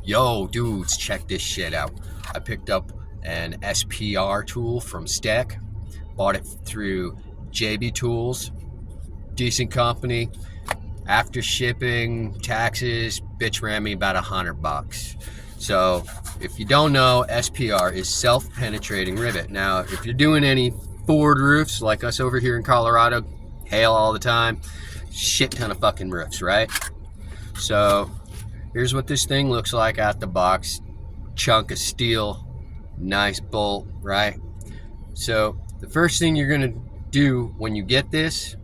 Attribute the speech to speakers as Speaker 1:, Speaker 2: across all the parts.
Speaker 1: Yo, dudes, check this shit out. I picked up an SPR tool from Steck. Bought it through JB Tools. Decent company. After shipping, taxes, bitch ran me about $100. So, if you don't know, SPR is self-penetrating rivet. Now, if you're doing any board roofs like us over here in Colorado, hail all the time, shit ton of fucking roofs, right? So, here's what this thing looks like out the box. Chunk of steel, nice bolt, right? So, the first thing you're gonna do when you get this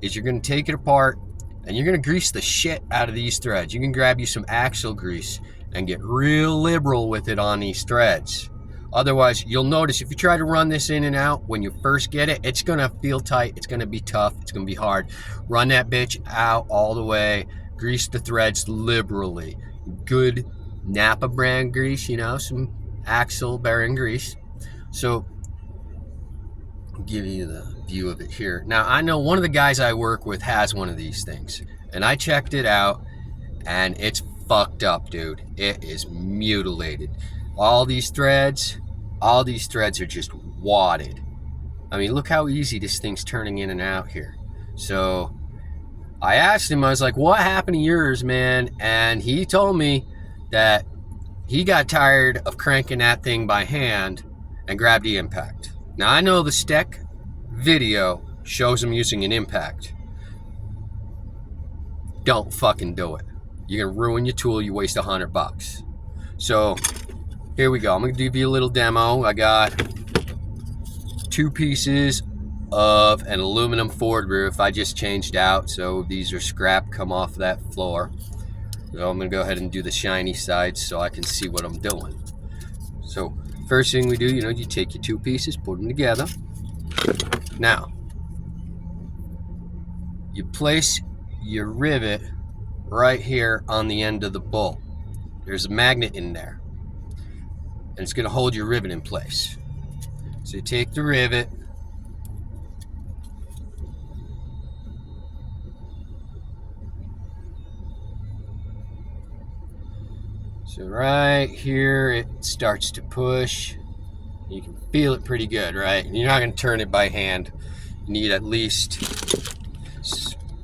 Speaker 1: is you're gonna take it apart and you're gonna grease the shit out of these threads. You can grab you some axle grease and get real liberal with it on these threads. Otherwise, you'll notice if you try to run this in and out when you first get it, it's gonna feel tight, it's gonna be tough, it's gonna be hard. Run that bitch out all the way, grease the threads liberally. Good Napa brand grease, you know, some axle bearing grease. So, I'll give you the view of it here. Now, I know one of the guys I work with has one of these things, and I checked it out, and it's fucked up, dude. It is mutilated. All these threads are just wadded. I mean, look how easy this thing's turning in and out here. So, I asked him, I was like, what happened to yours, man? And he told me that he got tired of cranking that thing by hand and grabbed the impact. Now, I know the Steck video shows him using an impact. Don't fucking do it. You're gonna ruin your tool, you waste $100. So, here we go. I'm gonna give you a little demo. I got 2 pieces of an aluminum Ford roof I just changed out. So these are scrap, come off that floor. So I'm gonna go ahead and do the shiny side so I can see what I'm doing. So first thing we do, you know, you take your 2 pieces, put them together. Now, you place your rivet right here on the end of the bolt. There's a magnet in there, and it's gonna hold your rivet in place. So you take the rivet, so right here it starts to push. You can feel it pretty good, right? You're not gonna turn it by hand. You need at least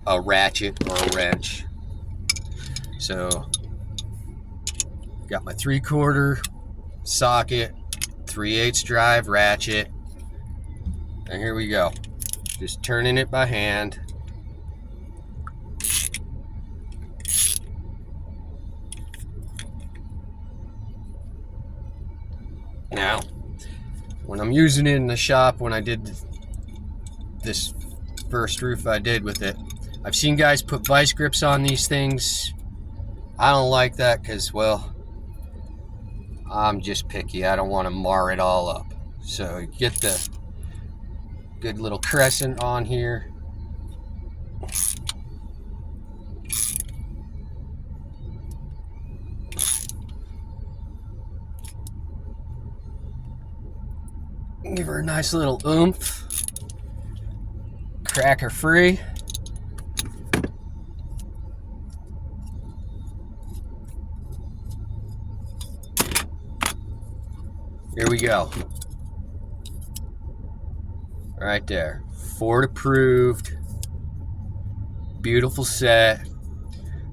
Speaker 1: a ratchet or a wrench. So, got my 3/4 socket, 3/8 drive ratchet, and here we go. Just turning it by hand. Now, when I'm using it in the shop, when I did this first roof I did with it, I've seen guys put vice grips on these things. I don't like that because, well, I'm just picky. I don't want to mar it all up. So get the good little crescent on here. Give her a nice little oomph. Cracker free. Here we go. Right there. Ford approved. Beautiful set.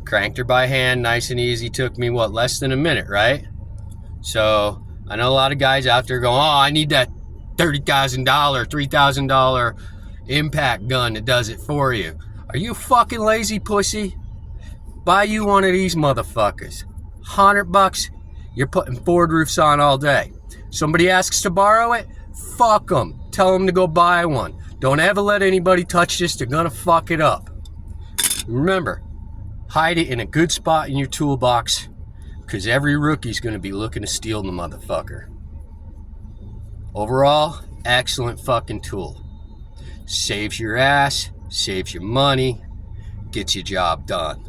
Speaker 1: Cranked her by hand, nice and easy. Took me, what, less than a minute, right? So, I know a lot of guys out there going, oh, I need that $30,000, $3,000 impact gun that does it for you. Are you fucking lazy pussy? Buy you one of these motherfuckers. $100, you're putting Ford roofs on all day. Somebody asks to borrow it, fuck them. Tell them to go buy one. Don't ever let anybody touch this, they're gonna fuck it up. Remember, hide it in a good spot in your toolbox, because every rookie's gonna be looking to steal the motherfucker. Overall, excellent fucking tool. Saves your ass, saves your money, gets your job done.